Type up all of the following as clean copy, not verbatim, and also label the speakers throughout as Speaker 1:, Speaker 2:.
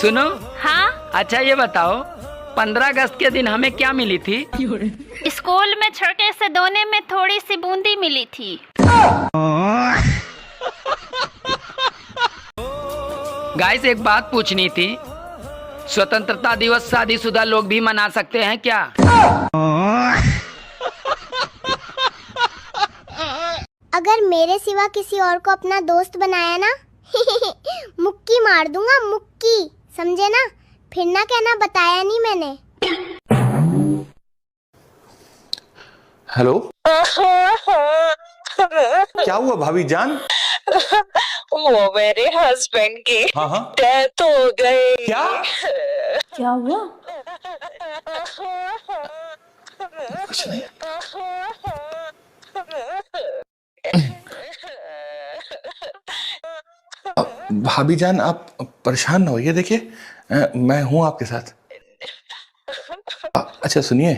Speaker 1: सुनो।
Speaker 2: हाँ।
Speaker 1: अच्छा ये बताओ, 15 अगस्त के दिन हमें क्या मिली थी?
Speaker 2: स्कूल में छिड़के से धोने में थोड़ी सी बूंदी मिली थी।
Speaker 1: गाइस एक बात पूछनी थी, स्वतंत्रता दिवस शादीशुदा लोग भी मना सकते हैं क्या?
Speaker 3: अगर मेरे सिवा किसी और को अपना दोस्त बनाया ना मुक्की मार दूंगा, मुक्की, समझे ना? फिर ना कहना बताया नहीं मैंने।
Speaker 4: हेलो। क्या हुआ भाभी जान?
Speaker 5: वो मेरे हस्बैंड की
Speaker 4: हाँ
Speaker 5: डेथ हो गई।
Speaker 4: क्या?
Speaker 6: क्या हुआ?
Speaker 4: कुछ नहीं। भाभी जान आप परेशान ना होइए, देखिए मैं हूं आपके साथ। अच्छा सुनिए,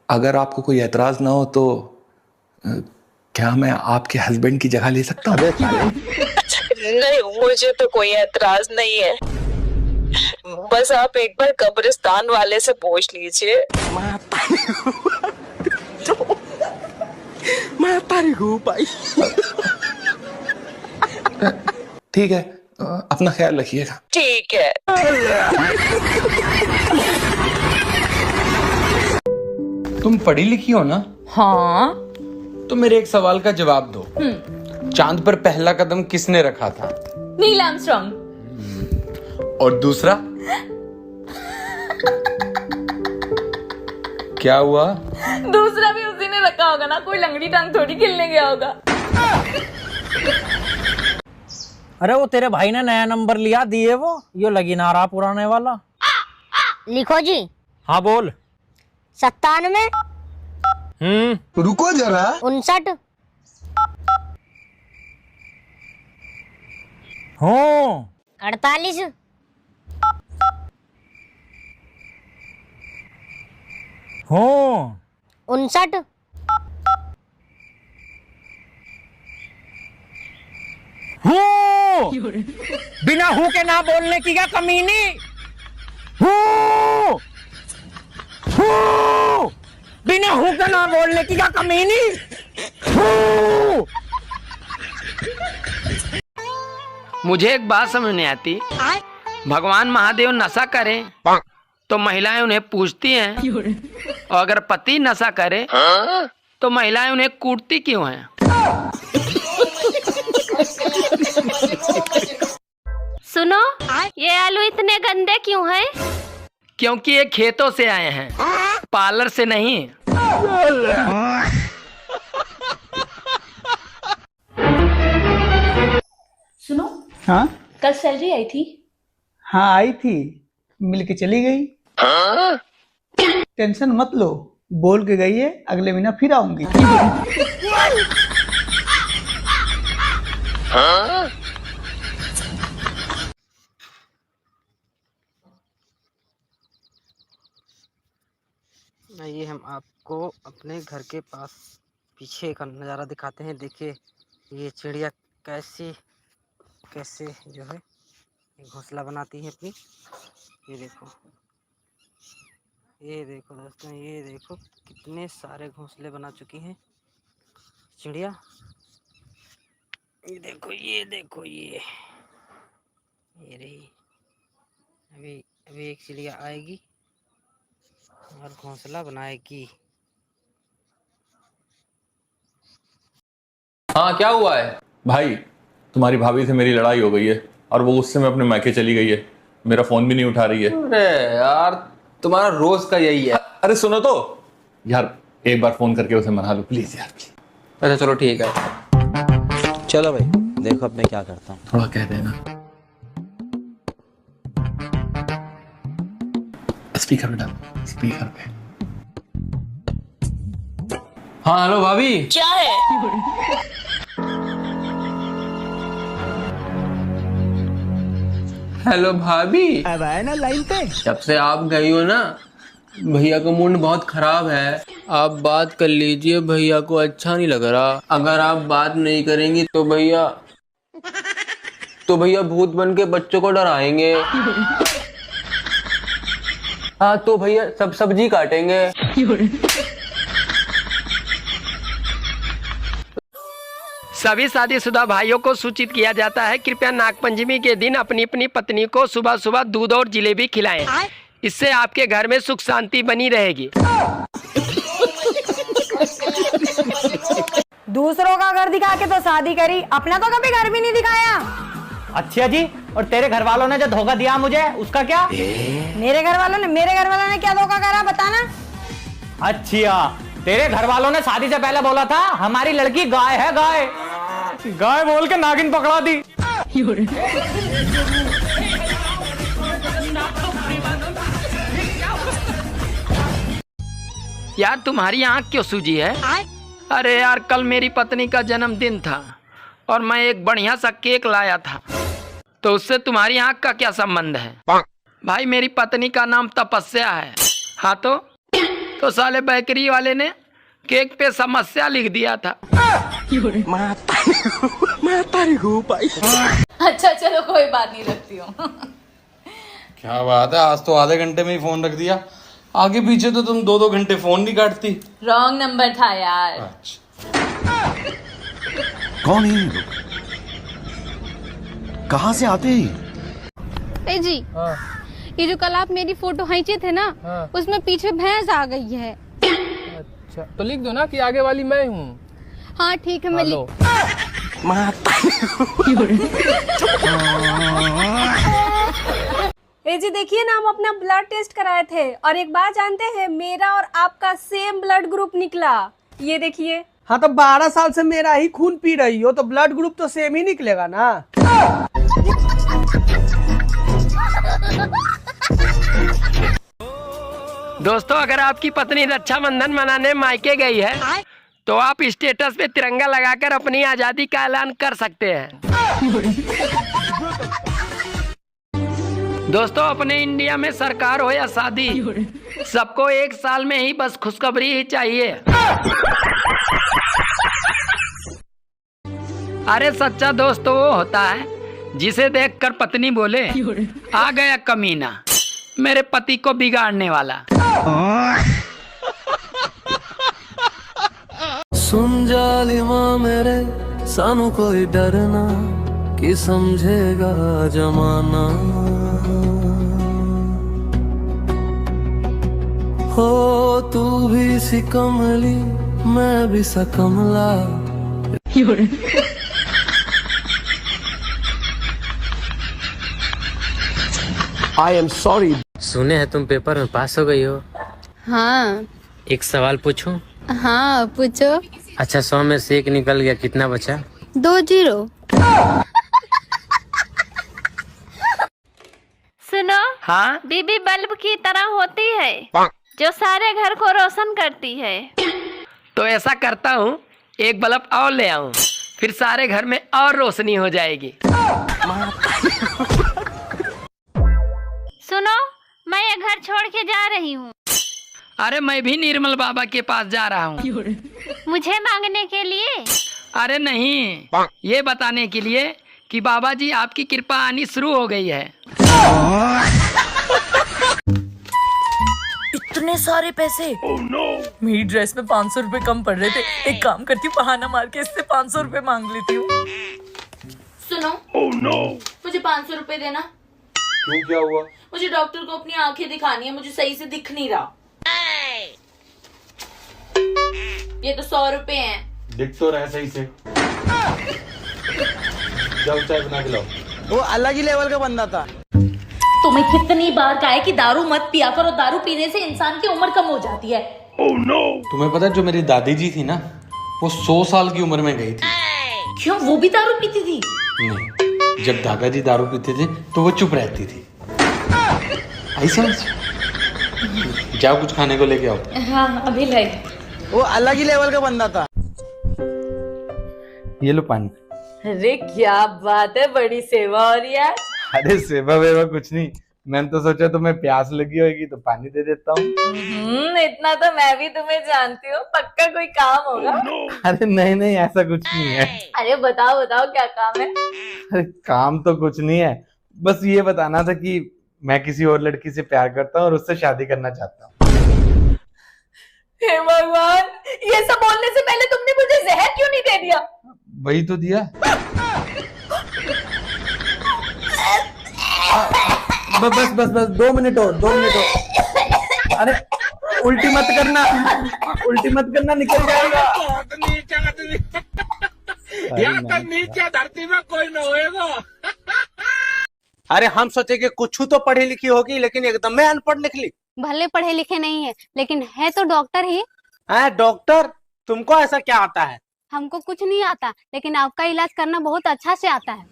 Speaker 4: अगर आपको कोई एतराज ना हो तो क्या मैं आपके हस्बैंड की जगह ले सकता हूँ?
Speaker 5: नहीं, मुझे तो कोई एतराज नहीं है, बस आप एक बार कब्रिस्तान वाले से पूछ लीजिए।
Speaker 4: ठीक है, अपना ख्याल रखिएगा।
Speaker 5: ठीक है।
Speaker 7: तुम पढ़ी लिखी हो ना?
Speaker 6: हाँ।
Speaker 7: तो मेरे एक सवाल का जवाब दो। चांद पर पहला कदम किसने रखा था?
Speaker 6: Neil Armstrong.
Speaker 7: और दूसरा? क्या हुआ?
Speaker 6: दूसरा भी उसी ने रखा होगा ना, कोई लंगड़ी टांग थोड़ी खेलने गया होगा।
Speaker 8: अरे वो तेरे भाई ने नया नंबर लिया, दिए वो, यो लगी ना रहा पुराने वाला।
Speaker 3: लिखो जी।
Speaker 8: हाँ बोल।
Speaker 3: 97।
Speaker 9: रुको जरा।
Speaker 3: 59।
Speaker 8: हो
Speaker 3: 48।
Speaker 8: हो
Speaker 3: 59।
Speaker 8: हो बिना हु के ना बोलने की क्या कमीनी? हो बिना हु के ना बोलने की क्या कमीनी? हो
Speaker 1: मुझे एक बात समझ नहीं आती, भगवान महादेव नशा करें तो महिलाएं उन्हें पूजती हैं, और अगर पति नशा करे तो महिलाएं उन्हें कूटती क्यों हैं?
Speaker 2: सुनो, ये आलू इतने गंदे क्यों हैं?
Speaker 1: क्योंकि ये खेतों से आए हैं, पार्लर से नहीं।
Speaker 6: सुनो,
Speaker 9: हाँ
Speaker 6: कल सैलरी आई थी?
Speaker 9: हाँ आई थी, मिल के चली गई। टेंशन मत लो, बोल के गई है अगले महीना फिर आऊंगी।
Speaker 8: ये हम आपको अपने घर के पास पीछे का नज़ारा दिखाते हैं। देखिए ये चिड़िया कैसे कैसे जो है घोंसला बनाती है अपनी। ये देखो दोस्तों, ये देखो कितने सारे घोंसले बना चुकी हैं चिड़िया। ये देखो ये रही। अभी एक चिड़िया आएगी और घोंसला बनाएगी।
Speaker 4: हाँ क्या हुआ है? भाई तुम्हारी भाभी से मेरी लड़ाई हो गई है और वो उससे मैं अपने मैके चली गई है, मेरा फोन भी नहीं उठा रही है।
Speaker 7: अरे यार तुम्हारा रोज का यही है।
Speaker 4: अरे सुनो तो यार, एक बार फोन करके उसे मना लो प्लीज यार, प्लीज।
Speaker 7: अच्छा चलो ठीक है।
Speaker 8: चलो भाई देखो अब मैं क्या करता हूँ।
Speaker 4: थोड़ा कह देना। स्पीकर पे डाल, स्पीकर पे।
Speaker 7: हाँ हेलो भाभी।
Speaker 5: क्या है?
Speaker 7: हेलो भाभी।
Speaker 9: अब आए ना लाइन पे।
Speaker 7: जब से आप गई हो ना, भैया का मूड बहुत खराब है। आप बात कर लीजिए, भैया को अच्छा नहीं लग रहा। अगर आप बात नहीं करेंगी तो भैया तो भैया भूत बन के बच्चों को डराएंगे। हाँ तो भैया सब सब्जी काटेंगे।
Speaker 1: सभी शादीशुदा भाइयों को सूचित किया जाता है, कृपया नागपंचमी के दिन अपनी अपनी पत्नी को सुबह सुबह दूध और जलेबी खिलाएं। इससे आपके घर में सुख शांति बनी रहेगी।
Speaker 10: दूसरों का घर दिखा के तो शादी करी, अपना तो कभी घर भी नहीं दिखाया।
Speaker 11: अच्छा जी, और तेरे घर वालों ने जो धोखा दिया मुझे, उसका क्या?
Speaker 10: मेरे घर वालों ने क्या धोखा करा बताना।
Speaker 11: अच्छा, तेरे घर वालों ने शादी से पहले बोला था हमारी लड़की गाय है, गाय गाय बोल के नागिन पकड़ा दी।
Speaker 1: यार तुम्हारी आंख क्यों सूजी है? अरे यार कल मेरी पत्नी का जन्मदिन था और मैं एक बढ़िया सा केक लाया था, तो उससे तुम्हारी आंख का क्या संबंध है? भाई मेरी पत्नी का नाम तपस्या है। हाँ तो साले बेकरी वाले ने केक पे समस्या लिख दिया था।
Speaker 6: अच्छा चलो कोई बात नहीं, रखती हूँ।
Speaker 12: क्या बात है, आज तो आधे घंटे में ही फोन रख दिया। आगे पीछे तो तुम 2-2 घंटे फोन नहीं काटती।
Speaker 6: रॉन्ग नंबर था यार।
Speaker 13: कौन है ये लोग? कहाँ से आते हैं?
Speaker 14: ए जी, ये जो कल आप मेरी फोटो खींचे थे ना, उसमें पीछे भैंस आ गई है।
Speaker 7: अच्छा तो लिख दो ना कि आगे वाली मैं हूँ।
Speaker 14: हाँ ठीक है, मैं लिख।
Speaker 10: ए जी देखिए ना, हम अपना ब्लड टेस्ट कराए थे और एक बात जानते हैं, मेरा और आपका सेम ब्लड ग्रुप निकला। ये देखिए।
Speaker 9: हाँ तो 12 साल से मेरा ही खून पी रही हो तो ब्लड ग्रुप तो सेम ही निकलेगा ना।
Speaker 1: दोस्तों अगर आपकी पत्नी रक्षाबंधन मनाने मायके गई है तो आप स्टेटस पे तिरंगा लगाकर अपनी आजादी का ऐलान कर सकते हैं। दोस्तों अपने इंडिया में सरकार हो या शादी, सबको एक साल में ही बस खुशखबरी ही चाहिए। अरे सच्चा दोस्त तो वो होता है जिसे देखकर पत्नी बोले, आ गया कमीना मेरे पति को बिगाड़ने वाला।
Speaker 15: सुन जालिमा मेरे सानू कोई डरना कि समझेगा जमाना, हो तू भी सी कमली मैं भी सा कमला।
Speaker 16: I am sorry.
Speaker 8: सुने हैं तुम पेपर में पास हो गई हो।
Speaker 14: हाँ।
Speaker 8: एक सवाल पूछूं?
Speaker 14: हाँ पूछो।
Speaker 8: अच्छा 100 में से 1 निकल गया, कितना बचा?
Speaker 14: 2 0। सुनो।
Speaker 1: हाँ?
Speaker 2: बीबी बल्ब की तरह होती है जो सारे घर को रोशन करती है।
Speaker 1: तो ऐसा करता हूँ, एक बल्ब और ले आऊं, फिर सारे घर में और रोशनी हो जाएगी।
Speaker 2: सुनो, मैं ये घर छोड़ के जा रही हूँ।
Speaker 1: अरे मैं भी निर्मल बाबा के पास जा रहा हूँ।
Speaker 2: मुझे मांगने के लिए?
Speaker 1: अरे नहीं, ये बताने के लिए कि बाबा जी आपकी कृपा आनी शुरू हो गई है।
Speaker 6: इतने सारे पैसे। मेरी ड्रेस में 500 रुपए कम पड़ रहे थे। एक काम करती हूँ, बहाना मार के इससे 500 रुपए मांग लेती हूँ।
Speaker 17: सुनो, मुझे 500 रुपए देना।
Speaker 12: क्यों, क्या हुआ?
Speaker 17: मुझे डॉक्टर को अपनी आंखें दिखानी है, मुझे सही से दिख नहीं रहा। ये तो 100 रुपए हैं।
Speaker 12: दिख तो रहा सही से। जाओ चाय बना के लाओ।
Speaker 9: वो अलग ही लेवल का बंदा था।
Speaker 17: तुम्हें कितनी बार कहा है कि दारू मत पिया करो, दारू पीने से इंसान की उम्र कम हो जाती है।
Speaker 12: तुम्हें पता है जो मेरी दादी जी थी ना, वो 100 साल की उम्र में गई थी।
Speaker 17: क्यों, वो भी दारू पीती थी?
Speaker 12: नहीं, जब दादाजी दारू पीते थे तो वो चुप रहती थी। ऐसा जाओ कुछ खाने को लेके आओ।
Speaker 17: हाँ अभी ले।
Speaker 9: वो अलग ही लेवल का बंदा था।
Speaker 12: ये लो पानी।
Speaker 6: अरे क्या बात है, बड़ी सेवा हो रही है।
Speaker 12: अरे सेवा वेवा कुछ नहीं, मैंने तो सोचा तुम्हें प्यास लगी होगी तो पानी दे देता हूँ।
Speaker 6: इतना तो मैं भी तुम्हें जानती हूँ, पक्का कोई काम होगा।
Speaker 12: अरे नहीं नहीं, ऐसा कुछ नहीं है।
Speaker 6: अरे बताओ बताओ क्या काम है।
Speaker 12: अरे काम तो कुछ नहीं है, बस ये बताना था कि मैं किसी और लड़की से प्यार करता हूँ और उससे शादी करना चाहता हूँ।
Speaker 6: हे भगवान, ये सब बोलने से पहले तुमने मुझे जहर क्यों नहीं दे दिया?
Speaker 12: वही तो दिया। बस बस बस 2 मिनट और, 2 मिनट और। अरे उल्टी मत करना, उल्टी मत करना, निकल जाएगा।
Speaker 18: नीचे धरती में कोई न होएगा।
Speaker 19: अरे हम सोचे कि कुछ तो पढ़ी लिखी होगी, लेकिन एकदम में अनपढ़ निकली।
Speaker 14: भले पढ़े लिखे नहीं है, लेकिन है तो डॉक्टर ही।
Speaker 19: डॉक्टर? तुमको ऐसा क्या आता है?
Speaker 14: हमको कुछ नहीं आता, लेकिन आपका इलाज करना बहुत अच्छा से आता है।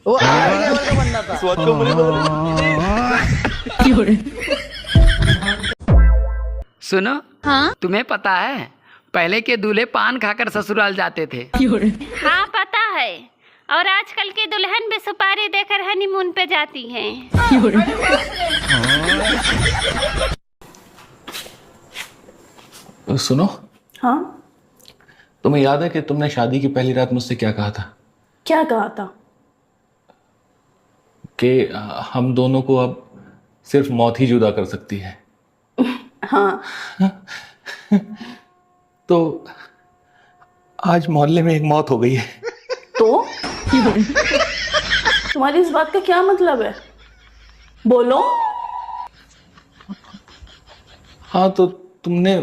Speaker 1: सुनो,
Speaker 14: हाँ?
Speaker 1: तुम्हें पता है पहले के दूल्हे पान खाकर ससुराल जाते थे।
Speaker 2: हाँ पता है, और आजकल की दुल्हन भी सुपारी देकर हनीमून पे जाती है।
Speaker 4: सुनो,
Speaker 6: हाँ
Speaker 4: तुम्हें याद है कि तुमने शादी की पहली रात मुझसे क्या कहा था?
Speaker 6: क्या कहा था?
Speaker 4: कि हम दोनों को अब सिर्फ मौत ही जुदा कर सकती है।
Speaker 6: हाँ
Speaker 4: तो आज मोहल्ले में एक मौत हो गई है।
Speaker 6: तो तुम्हारी इस बात का क्या मतलब है? बोलो।
Speaker 4: हाँ तो तुमने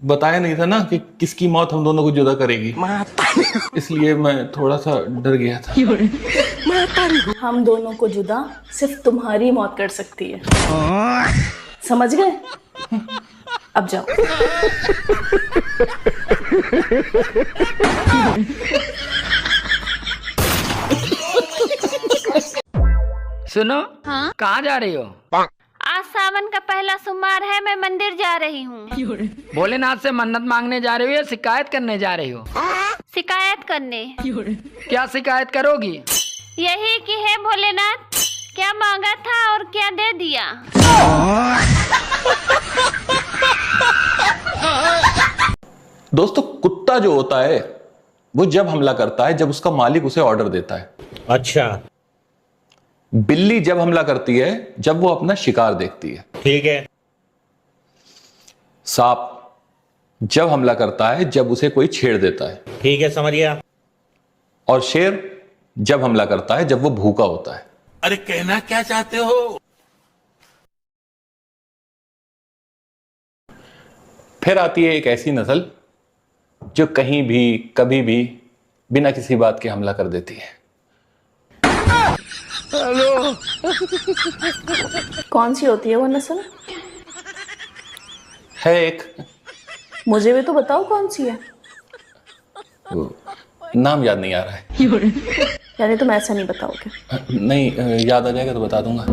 Speaker 4: बताया नहीं था ना कि किसकी मौत हम दोनों को जुदा करेगी, इसलिए मैं थोड़ा सा डर गया था।
Speaker 6: हम दोनों को जुदा सिर्फ तुम्हारी मौत कर सकती है, समझ गए? अब जाओ।
Speaker 1: सुनो,
Speaker 14: हाँ?
Speaker 1: कहाँ जा रही हो?
Speaker 2: आज सावन का पहला सोमवार है, मैं मंदिर जा रही हूँ।
Speaker 1: भोलेनाथ से मन्नत मांगने जा रही हो या शिकायत करने जा रही हो?
Speaker 2: शिकायत करने।
Speaker 1: क्या शिकायत करोगी?
Speaker 2: यही कि हे भोलेनाथ, क्या मांगा था और क्या दे दिया।
Speaker 4: दोस्तों, कुत्ता जो होता है वो जब हमला करता है जब उसका मालिक उसे ऑर्डर देता है।
Speaker 18: अच्छा।
Speaker 4: बिल्ली जब हमला करती है जब वो अपना शिकार देखती है।
Speaker 18: ठीक है।
Speaker 4: सांप जब हमला करता है जब उसे कोई छेड़ देता है।
Speaker 18: ठीक है, समझ गया।
Speaker 4: और शेर जब हमला करता है जब वो भूखा होता है।
Speaker 18: अरे कहना क्या चाहते हो?
Speaker 4: फिर आती है एक ऐसी नस्ल जो कहीं भी कभी भी बिना किसी बात के हमला कर देती है।
Speaker 6: हेलो। कौन सी होती है वो नस्ल?
Speaker 4: है एक।
Speaker 6: मुझे भी तो बताओ कौन सी है।
Speaker 4: नाम याद नहीं आ रहा है।
Speaker 6: यानी तुम ऐसा नहीं बताओगे?
Speaker 4: नहीं, याद आ जाएगा तो बता दूंगा।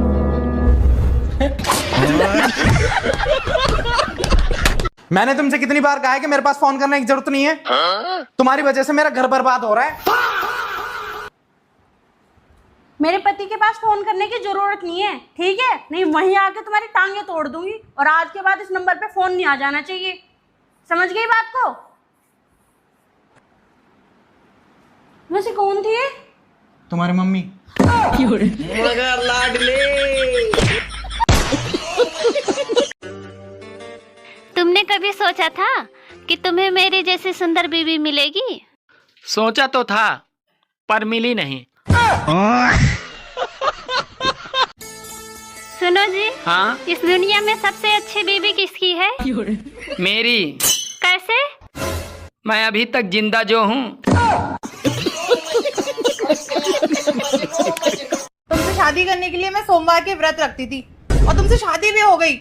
Speaker 19: मैंने तुमसे कितनी बार कहा है कि मेरे पास फोन करने की जरूरत नहीं है। तुम्हारी वजह से मेरा घर बर्बाद हो रहा है।
Speaker 10: मेरे पति के पास फोन करने की जरूरत नहीं है, ठीक है? नहीं वहीं आके तुम्हारी टांगे तोड़ दूंगी, और आज के बाद इस नंबर पे फोन नहीं आ जाना चाहिए, समझ गई बात को? वैसे कौन थी ये?
Speaker 19: तुम्हारी मम्मी।
Speaker 18: मगर लाडले।
Speaker 2: तुमने कभी सोचा था कि तुम्हें मेरी जैसी सुंदर बीवी मिलेगी?
Speaker 1: सोचा तो था, पर मिली नहीं।
Speaker 2: सुनो जी।
Speaker 1: हाँ?
Speaker 2: इस दुनिया में सबसे अच्छी बीवी किसकी है?
Speaker 1: मेरी।
Speaker 2: कैसे?
Speaker 1: मैं अभी तक जिंदा जो हूँ।
Speaker 6: तुमसे शादी करने के लिए मैं सोमवार के व्रत रखती थी, और तुमसे शादी भी हो गई,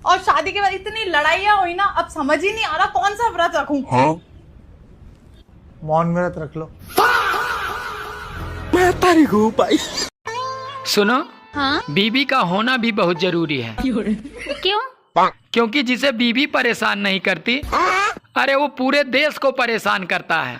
Speaker 6: और शादी के बाद इतनी लड़ाइयाँ हुई ना, अब समझ ही नहीं आ रहा कौन सा व्रत रखूं।
Speaker 19: मौन व्रत रख लो।
Speaker 18: मैं तारीख हूँ भाई।
Speaker 1: सुनो,
Speaker 14: हाँ?
Speaker 1: बीबी का होना भी बहुत जरूरी है।
Speaker 2: क्यों?
Speaker 1: क्योंकि जिसे बीबी परेशान नहीं करती, अरे वो पूरे देश को परेशान करता है।